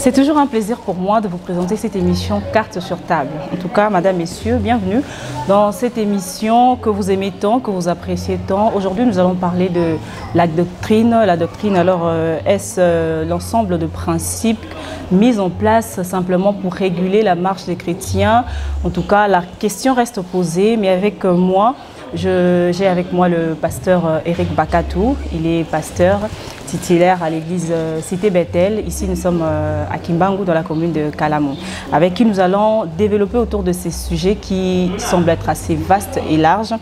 C'est toujours un plaisir pour moi de vous présenter cette émission Cartes sur table. En tout cas, mesdames, messieurs, bienvenue dans cette émission que vous aimez tant, que vous appréciez tant. Aujourd'hui, nous allons parler de la doctrine. La doctrine, alors, est-ce l'ensemble de principes mis en place simplement pour réguler la marche des chrétiens? En tout cas, la question reste posée, mais avec moi, j'ai avec moi le pasteur Eric Bakatou. Il est pasteur titulaire à l'église Cité Bethel. Ici, nous sommes à Kimbangu, dans la commune de Kalamon, avec qui nous allons développer autour de ces sujets qui semblent être assez vastes et larges.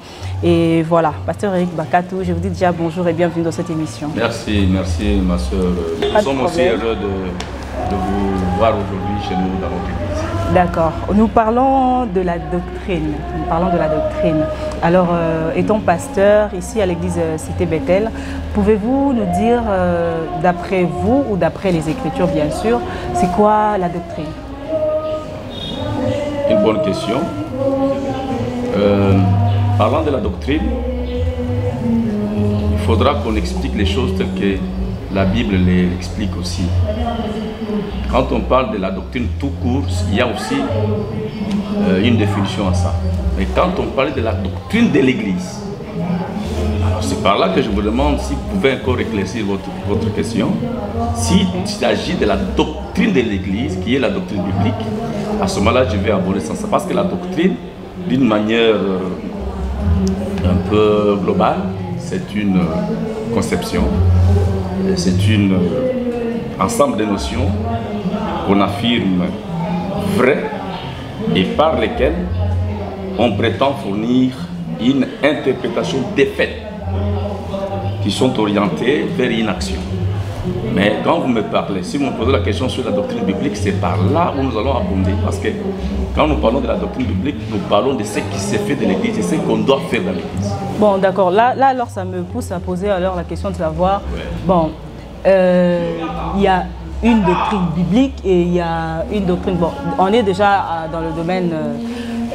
Et voilà, pasteur Eric Bakatou, je vous dis déjà bonjour et bienvenue dans cette émission. Merci, merci ma soeur. Nous sommes aussi heureux de vous voir aujourd'hui chez nous dans notre église. D'accord. Nous parlons de la doctrine. Nous parlons de la doctrine. Alors, étant pasteur ici à l'église Cité Bethel, pouvez-vous nous dire, d'après vous ou d'après les Écritures bien sûr, c'est quoi la doctrine? Une bonne question. Parlant de la doctrine, il faudra qu'on explique les choses telles que la Bible les explique aussi. Quand on parle de la doctrine tout court, il y a aussi une définition à ça. Mais quand on parle de la doctrine de l'Église, alors c'est par là que je vous demande si vous pouvez encore éclaircir votre question. S'il s'agit de la doctrine de l'Église, qui est la doctrine biblique, à ce moment-là, je vais aborder ça. Parce que la doctrine, d'une manière un peu globale, c'est une conception, c'est un ensemble de notions qu'on affirme vraies et par lesquelles on prétend fournir une interprétation des faits qui sont orientés vers une action. Mais quand vous me parlez, si vous me posez la question sur la doctrine biblique, c'est par là où nous allons abonder. Parce que quand nous parlons de la doctrine biblique, nous parlons de ce qui s'est fait de l'Église et ce qu'on doit faire dans l'Église. Bon, d'accord. Là, alors, ça me pousse à poser alors la question de savoir, bon, il y a une doctrine biblique et il y a une doctrine... Bon, on est déjà dans le domaine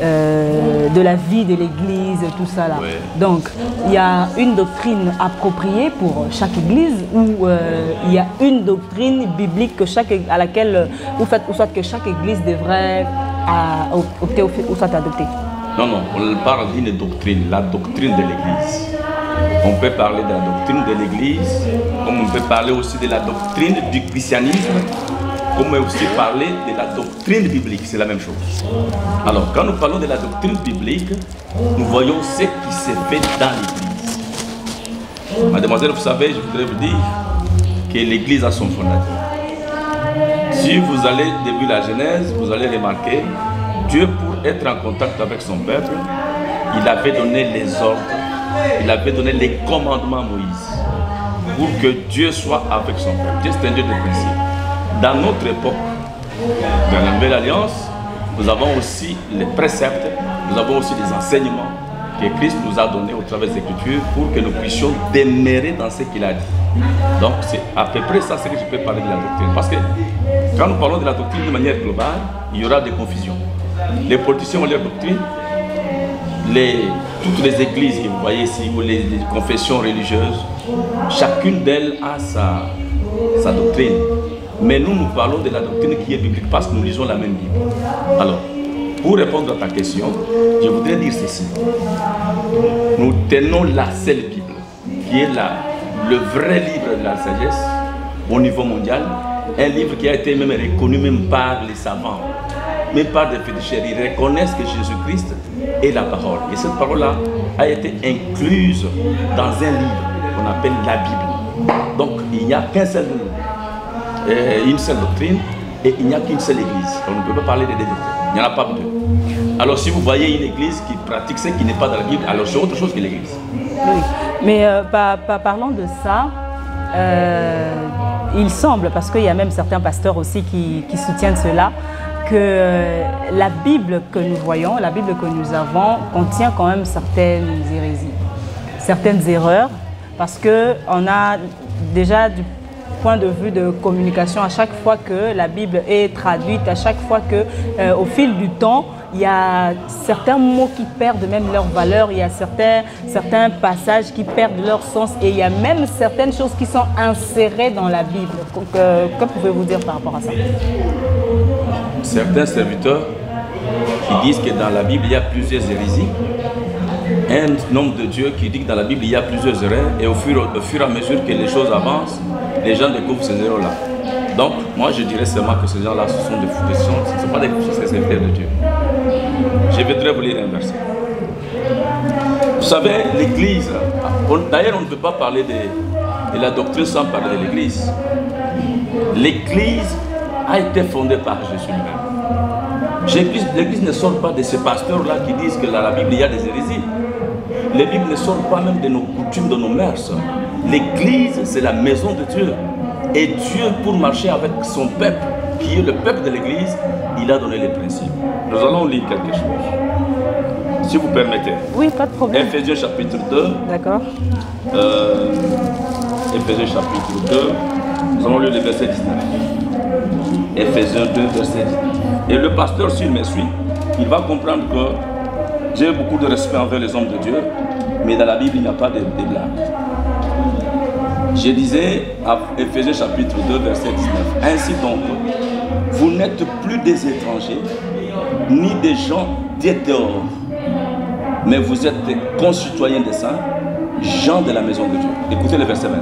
de la vie de l'Église, tout ça là. Ouais. Donc, il y a une doctrine appropriée pour chaque Église ou il y a une doctrine biblique à laquelle vous faites, ou soit que chaque Église devrait opter ou soit adopter? Non, non, on parle d'une doctrine, la doctrine de l'Église. On peut parler de la doctrine de l'Église, comme on peut parler aussi de la doctrine du christianisme, comme on peut aussi parler de la doctrine biblique, c'est la même chose. Alors, quand nous parlons de la doctrine biblique, nous voyons ce qui s'est fait dans l'Église. Mademoiselle, vous savez, je voudrais vous dire que l'Église a son fondateur. Si vous allez depuis la Genèse, vous allez remarquer, Dieu, pour être en contact avec son peuple, il avait donné les ordres, il avait donné les commandements à Moïse pour que Dieu soit avec son peuple. Dieu, c'est un Dieu de principe. Dans notre époque, dans la Nouvelle Alliance, nous avons aussi les préceptes, nous avons aussi les enseignements que Christ nous a donnés au travers des Écritures pour que nous puissions demeurer dans ce qu'il a dit. Donc, c'est à peu près ça ce que je peux parler de la doctrine. Parce que quand nous parlons de la doctrine de manière globale, il y aura des confusions. Les politiciens ont leur doctrine, toutes les églises que vous voyez ici, ou les confessions religieuses, chacune d'elles a sa doctrine. Mais nous, nous parlons de la doctrine qui est biblique parce que nous lisons la même Bible. Alors, pour répondre à ta question, je voudrais dire ceci. Nous tenons la seule Bible, qui est le vrai livre de la sagesse au niveau mondial, un livre qui a été même reconnu même par les savants, même par des féticheurs. Ils reconnaissent que Jésus-Christ est la parole. Et cette parole-là a été incluse dans un livre qu'on appelle la Bible. Donc, il n'y a qu'un seul livre, une seule doctrine, et il n'y a qu'une seule église. On ne peut pas parler de deux doctrines. Il n'y en a pas deux. Alors, si vous voyez une église qui pratique ce qui n'est pas dans la Bible, alors c'est autre chose que l'église. Oui, mais parlons de ça. il semble, parce qu'il y a même certains pasteurs aussi qui soutiennent cela, que la Bible que nous voyons, la Bible que nous avons, contient quand même certaines hérésies, certaines erreurs, parce qu'on a déjà du point de vue de communication, à chaque fois que la Bible est traduite, à chaque fois que, au fil du temps, il y a certains mots qui perdent même leur valeur, il y a certains passages qui perdent leur sens et il y a même certaines choses qui sont insérées dans la Bible. Donc, que pouvez-vous dire par rapport à ça? Certains serviteurs qui disent que dans la Bible, il y a plusieurs hérésies. Un homme de Dieu qui dit que dans la Bible, il y a plusieurs erreurs et au fur et à mesure que les choses avancent, les gens découvrent ces erreurs-là. Donc, moi, je dirais seulement que ces gens-là, ce sont des fous de sang, ce ne sont pas des serviteurs de Dieu. Je voudrais vous lire un verset. Vous savez, l'Église, d'ailleurs, on ne peut pas parler de la doctrine sans parler de l'Église. L'Église a été fondée par Jésus lui-même. L'Église ne sort pas de ces pasteurs-là qui disent que dans la Bible, il y a des hérésies. Les Bibles ne sortent pas même de nos coutumes, de nos mœurs. L'Église, c'est la maison de Dieu. Et Dieu, pour marcher avec son peuple, qui est le peuple de l'Église, il a donné les principes. Nous allons lire quelque chose. Si vous permettez. Oui, pas de problème. Éphésiens chapitre 2. D'accord. Éphésiens chapitre 2. Nous allons lire le verset 19. Éphésiens 2, verset 19. Et le pasteur, s'il me suit, il va comprendre que j'ai beaucoup de respect envers les hommes de Dieu, mais dans la Bible, il n'y a pas de blagues. Je disais à Éphésiens chapitre 2, verset 19. Ainsi donc, vous n'êtes plus des étrangers, ni des gens des dehors, mais vous êtes des concitoyens des saints, gens de la maison de Dieu. Écoutez le verset 20.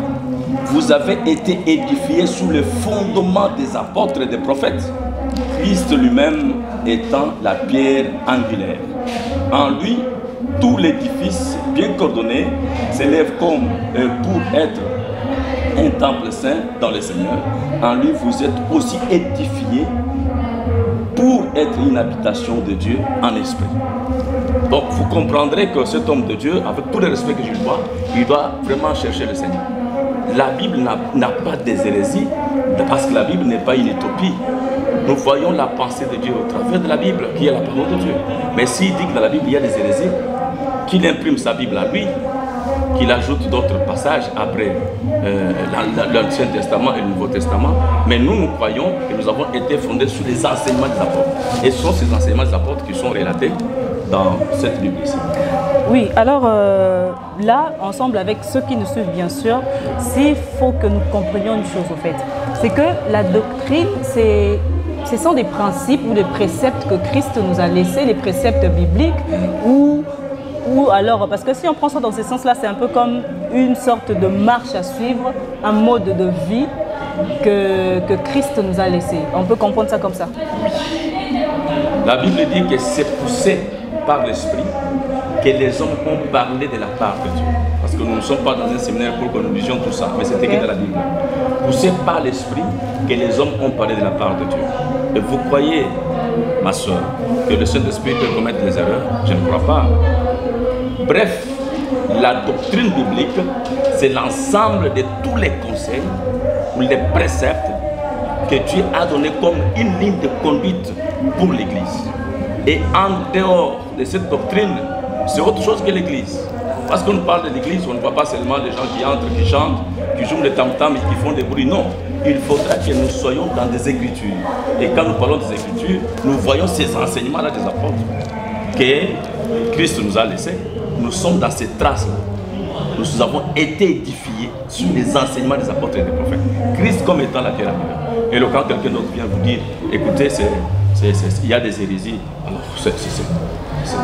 Vous avez été édifiés sous le fondement des apôtres et des prophètes, Christ lui-même étant la pierre angulaire. En lui, tout l'édifice bien coordonné s'élève comme pour être un temple saint dans le Seigneur. En lui, vous êtes aussi édifiés pour être une habitation de Dieu en esprit. Donc, vous comprendrez que cet homme de Dieu, avec tout le respect que je lui dois, il doit vraiment chercher le Seigneur. La Bible n'a pas des hérésies, parce que la Bible n'est pas une utopie. Nous voyons la pensée de Dieu au travers de la Bible, qui est la parole de Dieu. Mais s'il dit que dans la Bible, il y a des hérésies, qu'il imprime sa Bible à lui, qu'il ajoute d'autres passages après l'Ancien Testament et le Nouveau Testament. Mais nous croyons que nous avons été fondés sur les enseignements des apôtres. Et ce sont ces enseignements des apôtres qui sont relatés dans cette Bible ici. Oui, alors là, ensemble avec ceux qui nous suivent bien sûr, il faut que nous comprenions une chose au fait. C'est que la doctrine, ce sont des principes ou des préceptes que Christ nous a laissés, les préceptes bibliques, ou alors, parce que si on prend ça dans ce sens-là, c'est un peu comme une sorte de marche à suivre, un mode de vie que Christ nous a laissé. On peut comprendre ça comme ça. La Bible dit que c'est poussé par l'Esprit que les hommes ont parlé de la part de Dieu. Parce que nous ne sommes pas dans un séminaire pour que nous disions tout ça, mais c'est écrit dans la Bible. Poussé par l'Esprit que les hommes ont parlé de la part de Dieu. Et vous croyez, ma soeur, que le Saint-Esprit peut commettre des erreurs? Je ne crois pas. Bref, la doctrine biblique, c'est l'ensemble de tous les conseils ou les préceptes que Dieu a donnés comme une ligne de conduite pour l'Église. Et en dehors de cette doctrine, c'est autre chose que l'Église. Parce qu'on parle de l'Église, on ne voit pas seulement des gens qui entrent, qui chantent, qui jouent le tam-tam et qui font des bruits. Non, il faudra que nous soyons dans des Écritures. Et quand nous parlons des Écritures, nous voyons ces enseignements-là des apôtres que Christ nous a laissés. Nous sommes dans ces traces-là. Nous avons été édifiés sur les enseignements des apôtres et des prophètes. Christ comme étant la pierre angulaire. Et quand quelqu'un d'autre vient vous dire, écoutez, il y a des hérésies, alors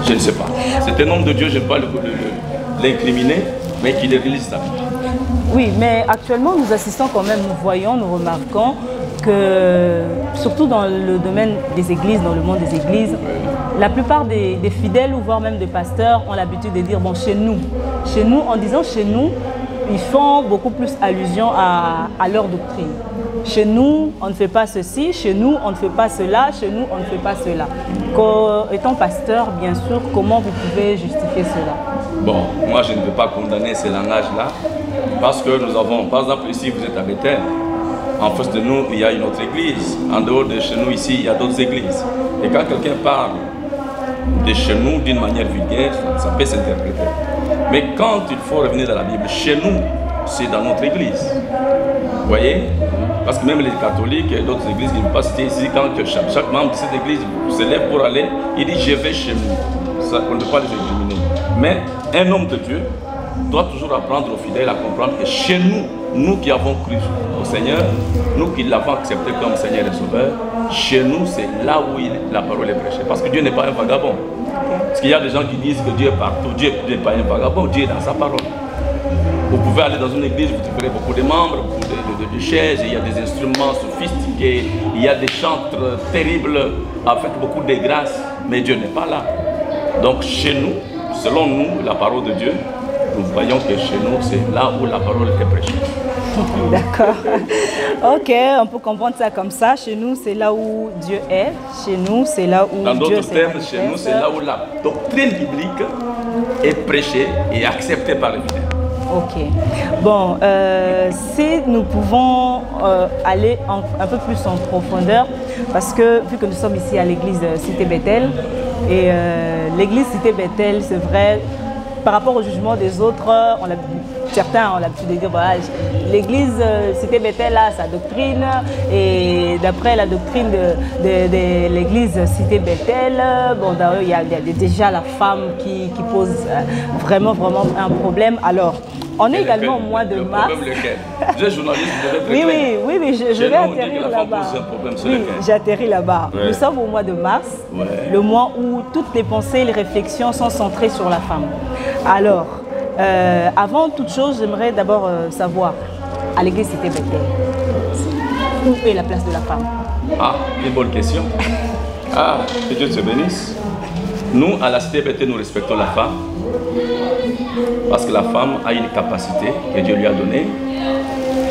je ne sais pas. C'est un homme de Dieu, je ne vais pas l'incriminer, mais qu'il réalise sa vie. Oui, mais actuellement, nous assistons quand même, nous voyons, nous remarquons que, surtout dans le domaine des églises, dans le monde des églises, la plupart des fidèles ou voire même des pasteurs ont l'habitude de dire, bon, chez nous, en disant chez nous, ils font beaucoup plus allusion à leur doctrine. Chez nous, on ne fait pas ceci, chez nous, on ne fait pas cela, chez nous, on ne fait pas cela. Étant pasteur, bien sûr, comment vous pouvez justifier cela? Bon, moi je ne veux pas condamner ces langages-là, Parce que nous avons, par exemple, ici, vous êtes à Bethel. En face de nous, il y a une autre église. En dehors de chez nous, ici, il y a d'autres églises. Et quand quelqu'un parle de chez nous d'une manière vulgaire, ça peut s'interpréter. Mais quand il faut revenir dans la Bible, chez nous, c'est dans notre église. Vous voyez? Parce que même les catholiques et d'autres églises, ils ne peuvent pas citer ici, quand chaque membre de cette église se lève pour aller, il dit je vais chez nous. Ça, on ne peut pas les éliminer. Mais un homme de Dieu doit toujours apprendre aux fidèles à comprendre que chez nous, nous qui avons cru au Seigneur, nous qui l'avons accepté comme Seigneur et Sauveur, chez nous, c'est là où la parole est prêchée. Parce que Dieu n'est pas un vagabond. Parce qu'il y a des gens qui disent que Dieu est partout. Dieu n'est pas un vagabond, Dieu est dans sa parole. Vous pouvez aller dans une église, vous trouverez beaucoup de membres, beaucoup de chaises, il y a des instruments sophistiqués, il y a des chantres terribles, avec beaucoup de grâce, mais Dieu n'est pas là. Donc chez nous, selon nous, la parole de Dieu, nous voyons que chez nous, c'est là où la parole est prêchée. D'accord. Ok, on peut comprendre ça comme ça. Chez nous, c'est là où Dieu est. Chez nous, c'est là où Dans Dieu d'autres termes, chez nous, c'est là où la doctrine biblique est prêchée et acceptée par les fidèles. Ok. Bon, si nous pouvons aller un peu plus en profondeur, parce que vu que nous sommes ici à l'église Cité Bethel, et l'église Cité Bethel, c'est vrai, par rapport au jugement des autres, certains ont l'habitude de dire voilà, l'église Cité Bethel a sa doctrine, et d'après la doctrine de l'église Cité Bethel, bon, il y a déjà la femme qui pose vraiment un problème. Alors, on est également au mois de mars. Vous êtes journaliste, vous devez être clair. Oui, je vais atterrir là-bas. Oui, j'atterris là-bas. Ouais. Nous sommes au mois de mars, ouais. Le mois où toutes les pensées et les réflexions sont centrées sur la femme. Alors, avant toute chose, j'aimerais d'abord savoir, à l'église Cité Bethel, où est la place de la femme? Ah, une bonne question. Ah, que Dieu te bénisse. Nous, à la Cité Bethel, nous respectons la femme. Parce que la femme a une capacité que Dieu lui a donnée.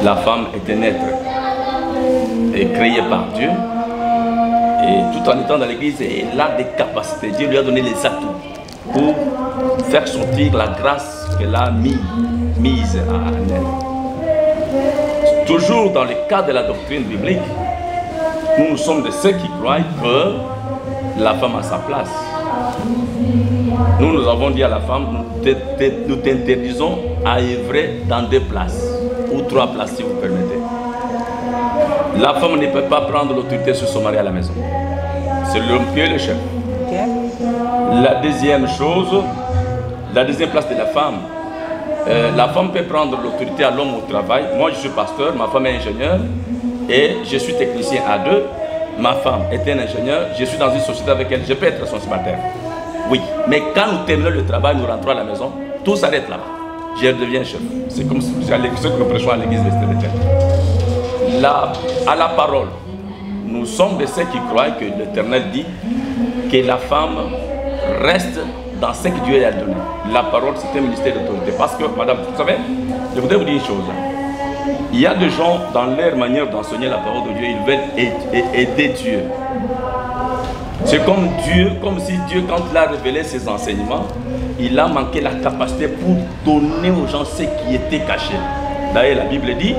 La femme est un être créé par Dieu. Et tout en étant dans l'église, elle a des capacités. Dieu lui a donné les atouts pour faire sortir la grâce qu'elle a mise à elle. Toujours dans le cadre de la doctrine biblique, nous sommes de ceux qui croient que la femme a sa place. Nous avons dit à la femme, nous t'interdisons à œuvrer dans 2 places, ou 3 places si vous permettez. La femme ne peut pas prendre l'autorité sur son mari à la maison. C'est l'homme qui est le chef. Okay. La deuxième chose, la deuxième place de la femme peut prendre l'autorité à l'homme au travail. Moi je suis pasteur, ma femme est ingénieure et je suis technicien à 2. Ma femme est un ingénieur, je suis dans une société avec elle, je peux être son célibataire. Oui, mais quand nous terminons le travail, nous rentrons à la maison, tout s'arrête là-bas. Je deviens chef. C'est comme ce que nous prêchons à l'église de Bethel. À la parole, nous sommes de ceux qui croient que l'Éternel dit que la femme reste dans ce que Dieu lui a donné. La parole, c'est un ministère d'autorité. Parce que, madame, vous savez, je voudrais vous dire une chose. Il y a des gens, dans leur manière d'enseigner la parole de Dieu, ils veulent aider Dieu. C'est comme Dieu, comme si Dieu, quand il a révélé ses enseignements, il a manqué la capacité pour donner aux gens ce qui était caché. D'ailleurs, la Bible dit,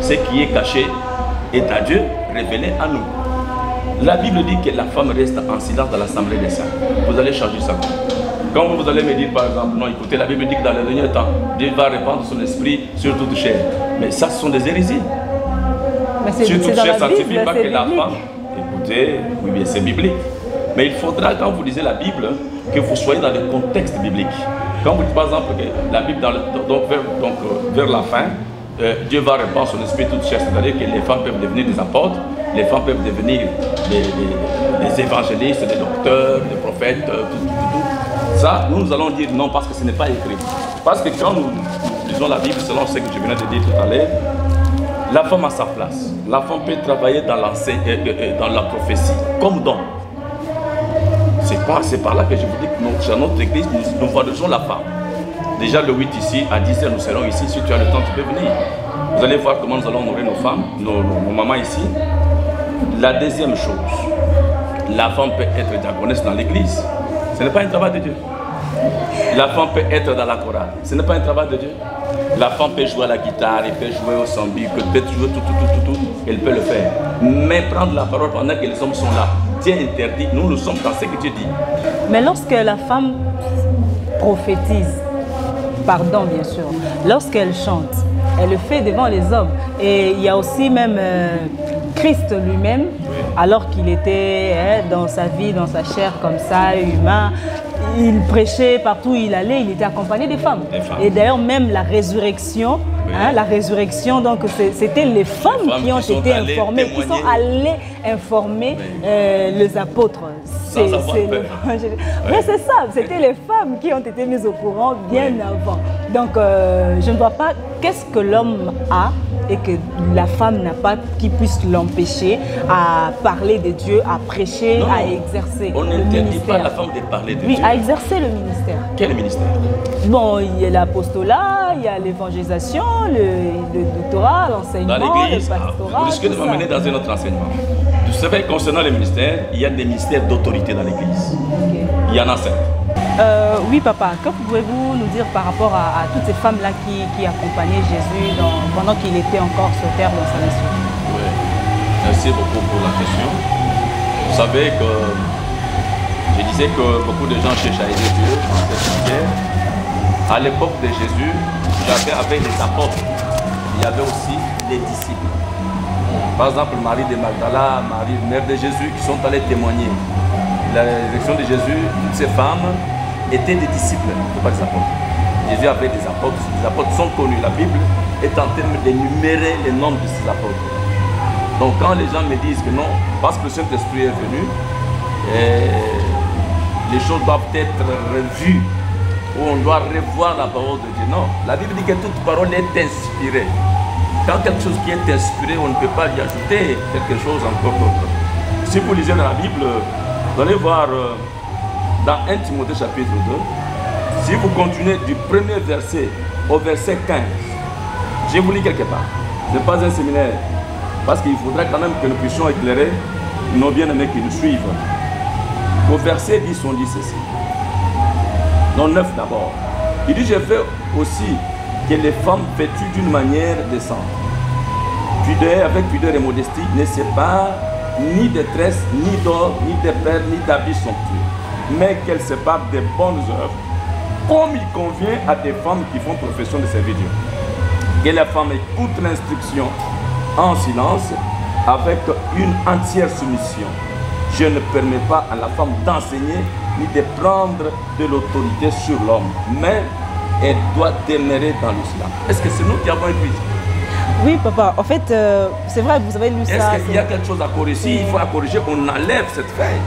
ce qui est caché est à Dieu, révélé à nous. La Bible dit que la femme reste en silence dans l'assemblée des saints. Vous allez changer ça. Quand vous allez me dire, par exemple, non, écoutez, la Bible dit que dans le dernier temps, Dieu va répandre son esprit sur toute chair. Mais ça, ce sont des hérésies. Mais sur toute chair, ça ne signifie pas que biblique. la femme... Écoutez, oui, bien, c'est biblique. Mais il faudra, quand vous lisez la Bible, que vous soyez dans le contexte biblique. Quand vous dites, par exemple, que la Bible, vers la fin, Dieu va répandre son esprit toute chair, c'est-à-dire que les femmes peuvent devenir des apôtres, les femmes peuvent devenir des évangélistes, des docteurs, des prophètes, tout. Ça, nous allons dire non parce que ce n'est pas écrit. Parce que quand nous lisons la Bible, selon ce que je venais de dire tout à l'heure, la femme a sa place. La femme peut travailler dans la prophétie, comme don. C'est par là que je vous dis que dans notre église, nous valorisons la femme. Déjà le 8 ici, à 10h, nous serons ici. Si tu as le temps, tu peux venir. Vous allez voir comment nous allons honorer nos femmes, nos mamans ici. La deuxième chose, la femme peut être diaconesse dans l'église. Ce n'est pas un travail de Dieu. La femme peut être dans la chorale. Ce n'est pas un travail de Dieu. La femme peut jouer à la guitare, elle peut jouer au sambi, elle peut jouer tout, elle peut le faire. Mais prendre la parole pendant que les hommes sont là, Dieu interdit, nous sommes dans ce que Dieu dit. Mais lorsque la femme prophétise, pardon bien sûr, lorsqu'elle chante, elle le fait devant les hommes. Et il y a aussi même Christ lui-même, alors qu'il était dans sa vie, dans sa chair comme ça, humain, il prêchait partout où il allait, il était accompagné des femmes. Et d'ailleurs même la résurrection, la résurrection, donc c'était les femmes qui ont été informées, qui sont allées informer les apôtres. C'est ça, c'était les femmes qui ont été mises au courant bien avant. Donc je ne vois pas qu'est-ce que l'homme a et que la femme n'a pas qui puisse l'empêcher à parler de Dieu, à prêcher, à exercer le ministère. On n'interdit pas à la femme de parler de Dieu. Oui, à exercer le ministère. Quel ministère? Bon, il y a l'apostolat, il y a l'évangélisation, le doctorat, l'enseignement, le pastorat. Vous risquez de m'amener dans un autre enseignement. Vous savez, concernant les ministères, il y a des ministères d'autorité dans l'Église. Okay. Il y en a 5. Oui, papa, que pouvez-vous nous dire par rapport à toutes ces femmes-là qui accompagnaient Jésus pendant qu'il était encore sur terre dans sa mission? Oui, merci beaucoup pour la question. Vous savez que je disais que beaucoup de gens cherchent à aider Dieu dans cette matière. À l'époque de Jésus, avec les apôtres, il y avait aussi les disciples. Par exemple, Marie de Magdala, Marie, mère de Jésus, qui sont allées témoigner. La résurrection de Jésus, toutes ces femmes étaient des disciples, pas des apôtres. Jésus avait des apôtres. Les apôtres sont connus. La Bible est en train d'énumérer les noms de ces apôtres. Donc quand les gens me disent que non, parce que le Saint-Esprit est venu, les choses doivent être revues, ou on doit revoir la parole de Dieu. Non, la Bible dit que toute parole est inspirée. Quand quelque chose qui est inspiré, on ne peut pas y ajouter quelque chose encore d'autre. Si vous lisez dans la Bible, vous allez voir dans 1 Timothée chapitre 2, si vous continuez du premier verset au verset 15, je vous lis quelque part. Ce n'est pas un séminaire, parce qu'il faudrait quand même que nous puissions éclairer nos bien-aimés qui nous suivent. Au verset 10, on dit ceci. Non, 9 d'abord. Il dit, je veux aussi que les femmes vêtues d'une manière décente, avec pudeur et modestie, ne séparent ni de tresses, ni d'or, ni de perles, ni d'habits somptueux, mais qu'elles séparent des bonnes œuvres, comme il convient à des femmes qui font profession de servir Dieu. Que la femme écoute l'instruction en silence, avec une entière soumission. Je ne permets pas à la femme d'enseigner ni de prendre de l'autorité sur l'homme, mais elle doit demeurer dans l'islam. Est-ce que c'est nous qui avons écrit? Oui, papa. En fait, c'est vrai que vous avez lu ça. Est-ce qu'il y a quelque chose à corriger? Si il faut la corriger, on enlève cette feuille.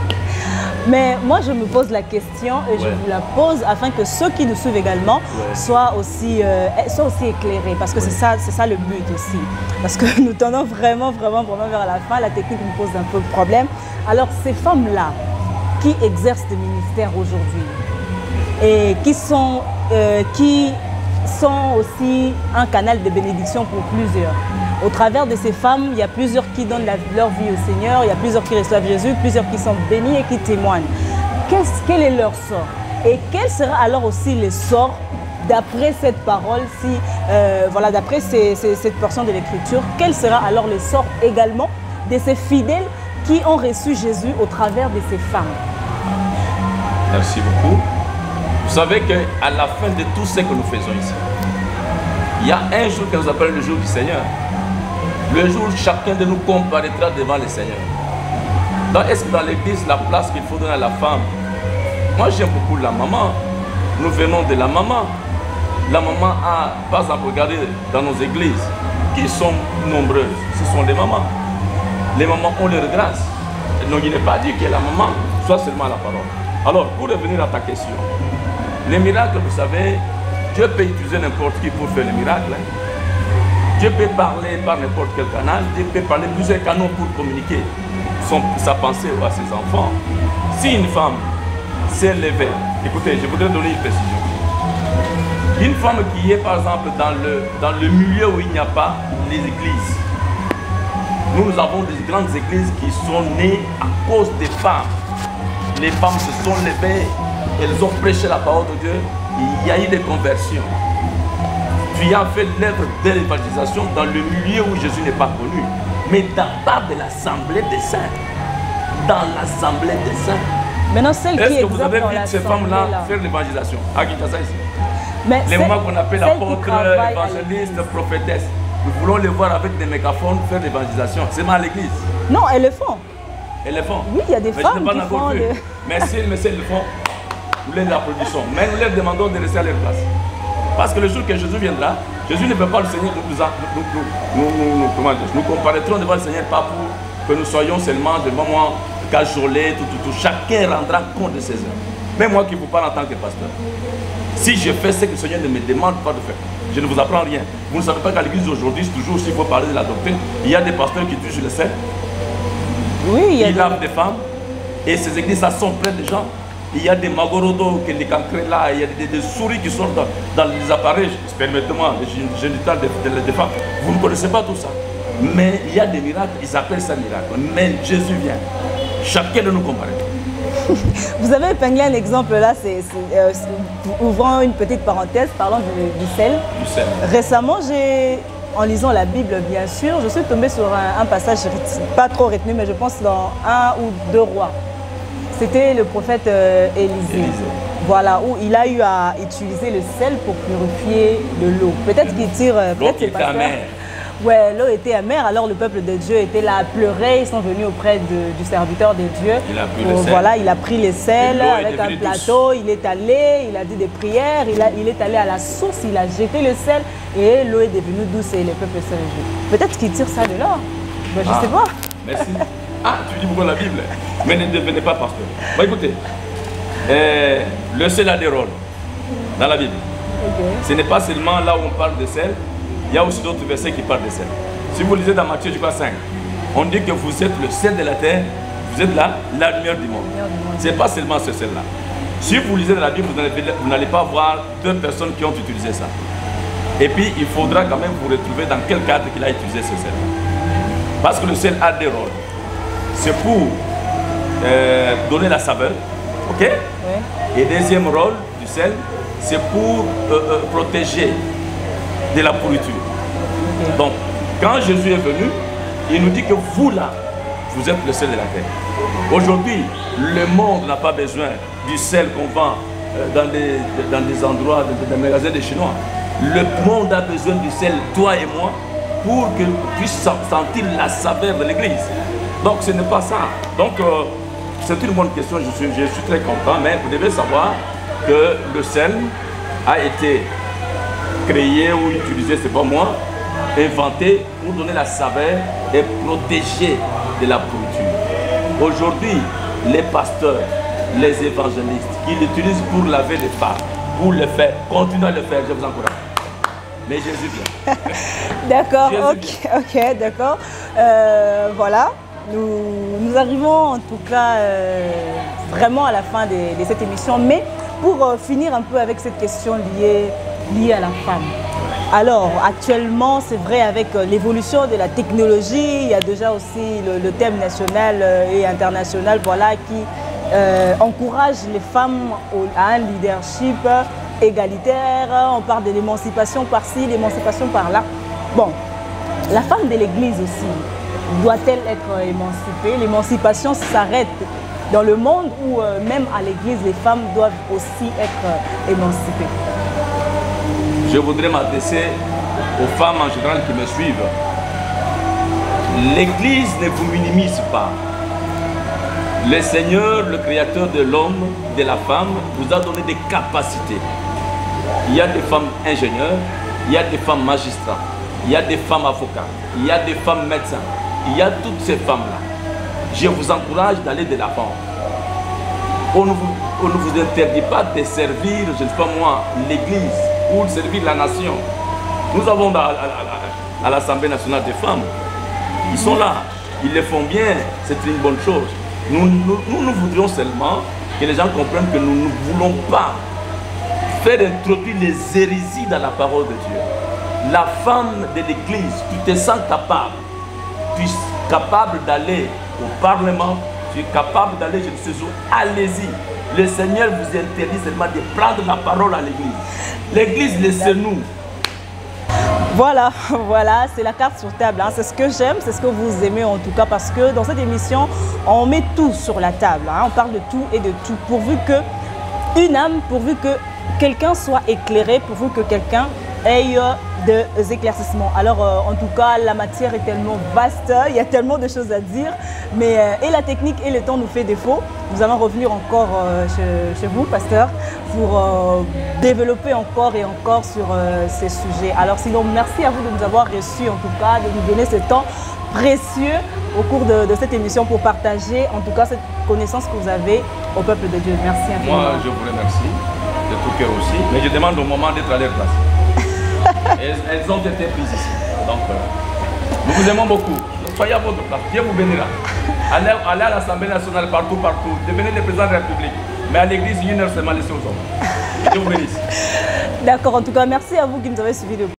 Mais moi, je me pose la question et je vous la pose afin que ceux qui nous suivent également soient aussi éclairés. Parce que c'est ça le but aussi. Parce que nous tendons vraiment vers la fin. La technique nous pose un peu de problème. Alors, ces femmes-là qui exercent des ministères aujourd'hui et qui sont aussi un canal de bénédiction pour plusieurs. Au travers de ces femmes, il y a plusieurs qui donnent leur vie au Seigneur, il y a plusieurs qui reçoivent Jésus, plusieurs qui sont bénis et qui témoignent. Quel est leur sort? Et quel sera alors aussi le sort d'après cette parole, d'après cette portion de l'Écriture, quel sera alors le sort également de ces fidèles qui ont reçu Jésus au travers de ces femmes? Merci beaucoup. Vous savez qu'à la fin de tout ce que nous faisons ici, il y a un jour que nous appelons le jour du Seigneur. Le jour où chacun de nous comparaîtra devant le Seigneur. Donc, est-ce que dans l'église, la place qu'il faut donner à la femme? Moi, j'aime beaucoup la maman. Nous venons de la maman. La maman a, par exemple, regardez dans nos églises, qui sont nombreuses, ce sont les mamans. Les mamans ont leur grâce. Donc, il n'est pas dit que la maman soit seulement la parole. Alors, pour revenir à ta question, les miracles, vous savez, Dieu peut utiliser n'importe qui pour faire les miracles. Dieu peut parler par n'importe quel canal, Dieu peut parler plusieurs canaux pour communiquer sa pensée à ses enfants. Si une femme s'est levée, écoutez, je voudrais donner une précision. Une femme qui est par exemple dans le milieu où il n'y a pas les églises. Nous avons des grandes églises qui sont nées à cause des femmes. Les femmes se sont levées, elles ont prêché la parole de Dieu, il y a eu des conversions. tu as fait l'œuvre de l'évangélisation dans le milieu où Jésus n'est pas connu, mais dans part de l'assemblée des saints. Dans l'assemblée des saints. Maintenant, celle qui est-ce que exerce vous avez dans vu ces femmes-là là faire l'évangélisation à Kinshasa ici? Mais les moments qu'on appelle apôtres, évangélistes, prophétesses. Nous voulons les voir avec des mégaphones faire l'évangélisation. C'est mal à l'église. Non, elles le font. Elles le font. Oui, il y a des femmes qui font. Mais si elles le font, nous les applaudissons. Mais nous leur demandons de rester à leur place. Parce que le jour que Jésus viendra, Jésus ne peut pas le Seigneur nous comparaîtrons devant le Seigneur pas pour que nous soyons seulement devant moi, cajolés, tout. Chacun rendra compte de ses œuvres. Même moi qui vous parle en tant que pasteur. Si je fais ce que le Seigneur ne me demande pas de faire, je ne vous apprends rien. Vous ne savez pas qu'à l'église aujourd'hui, toujours s'il faut parler de la doctrine, il y a des pasteurs qui touchent le sel. Oui, ils lavent des femmes. Et ces églises, ça sont pleines de gens. Il y a des magorodos, des cancrés là, il y a des souris qui sont dans les appareils, permettez-moi, les génitales des femmes. Vous ne connaissez pas tout ça. Mais il y a des miracles, ils appellent ça miracle. Mais Jésus vient. Chacun de nous comparer. Vous avez épinglé un exemple là, ouvrant une petite parenthèse, parlant du sel. Du sel. Récemment, en lisant la Bible, bien sûr, je suis tombée sur un passage, pas trop retenu, mais je pense dans 1 ou 2 rois. C'était le prophète Élisée. Voilà, où il a eu à utiliser le sel pour purifier de l'eau. Peut-être qu'il tire... Donc il était amer. Ouais, l'eau était amère, alors le peuple de Dieu était là à pleurer. Ils sont venus auprès du serviteur de Dieu. Il a pris le sel. Voilà, il a pris les sels avec un plateau, il est allé, il a dit des prières, il est allé à la source, il a jeté le sel et l'eau est devenue douce et le peuple s'est réjoui. Peut-être qu'il tire ça de là. Ben, je ne sais pas. Merci. Ah, tu dis pourquoi la Bible? Mais ne devenez pas pasteur. Bon, écoutez, le sel a des rôles dans la Bible. Okay. Ce n'est pas seulement là où on parle de sel, il y a aussi d'autres versets qui parlent de sel. Si vous lisez dans Matthieu, je crois 5, on dit que vous êtes le sel de la terre, vous êtes la lumière du monde. Ce n'est pas seulement ce sel-là. Si vous lisez dans la Bible, vous n'allez pas voir 2 personnes qui ont utilisé ça. Et puis, il faudra quand même vous retrouver dans quel cadre qu'il a utilisé ce sel. Parce que le sel a des rôles. C'est pour donner la saveur, ok? Oui. Et deuxième rôle du sel, c'est pour protéger de la pourriture. Okay. Donc, quand Jésus est venu, il nous dit que vous là, vous êtes le sel de la terre. Aujourd'hui, le monde n'a pas besoin du sel qu'on vend dans des endroits, dans des magasins de Chinois. Le monde a besoin du sel, toi et moi, pour que puisse sentir la saveur de l'église. Donc ce n'est pas ça. Donc c'est une bonne question, je suis très content, mais vous devez savoir que le sel a été créé ou utilisé, c'est pas moi, inventé pour donner la saveur et protéger de la pourriture. Aujourd'hui, les pasteurs, les évangélistes qui l'utilisent pour laver les femmes, pour le faire, continuez à le faire, je vous encourage. Mais Jésus vient. D'accord, ok, d'accord. Voilà. Nous arrivons en tout cas vraiment à la fin de cette émission, mais pour finir un peu avec cette question liée à la femme. Alors actuellement, c'est vrai, avec l'évolution de la technologie, il y a déjà aussi le thème national et international, voilà, qui encourage les femmes à un leadership égalitaire. On parle de l'émancipation par-ci, l'émancipation par-là. Bon, la femme de l'Église aussi, doit-elle être émancipée? L'émancipation s'arrête dans le monde où même à l'église, les femmes doivent aussi être émancipées. Je voudrais m'adresser aux femmes en général qui me suivent. L'église ne vous minimise pas. Le Seigneur, le créateur de l'homme, de la femme, vous a donné des capacités. Il y a des femmes ingénieurs, il y a des femmes magistrats, il y a des femmes avocats, il y a des femmes médecins. Il y a toutes ces femmes-là. Je vous encourage d'aller de l'avant. On ne vous interdit pas de servir, je ne sais pas moi, l'Église ou de servir la nation. Nous avons à l'Assemblée nationale des femmes. Ils sont là. Ils le font bien. C'est une bonne chose. Nous voudrions seulement que les gens comprennent que nous ne voulons pas faire introduire les hérésies dans la parole de Dieu. La femme de l'Église, tu te sens capable. Tu es capable d'aller au Parlement, tu es capable d'aller, je ne sais où, allez-y. Le Seigneur vous interdit seulement de prendre la parole à l'Église. L'Église, laissez-nous. Voilà, voilà, c'est la carte sur table. Hein. C'est ce que j'aime, c'est ce que vous aimez en tout cas, parce que dans cette émission, on met tout sur la table. Hein. On parle de tout et de tout, pourvu que une âme, pourvu que quelqu'un soit éclairé, pourvu que quelqu'un ait des éclaircissements. Alors, en tout cas, la matière est tellement vaste, il y a tellement de choses à dire, mais et la technique et le temps nous fait défaut. Nous allons revenir encore chez vous, pasteur, pour développer encore et encore sur ces sujets. Alors, sinon, merci à vous de nous avoir reçus, en tout cas, de nous donner ce temps précieux au cours de cette émission pour partager, en tout cas, cette connaissance que vous avez au peuple de Dieu. Merci infiniment. Moi, je vous remercie de tout cœur aussi, mais je demande au moment d'être à leur place. Elles ont été prises ici. Donc, nous vous aimons beaucoup. Soyez à votre place. Dieu vous bénira. Allez à l'Assemblée nationale, partout. Devenez le président de la République. Mais à l'église, une heure seulement laissée aux hommes. Dieu vous bénisse. D'accord. En tout cas, merci à vous qui nous avez suivis de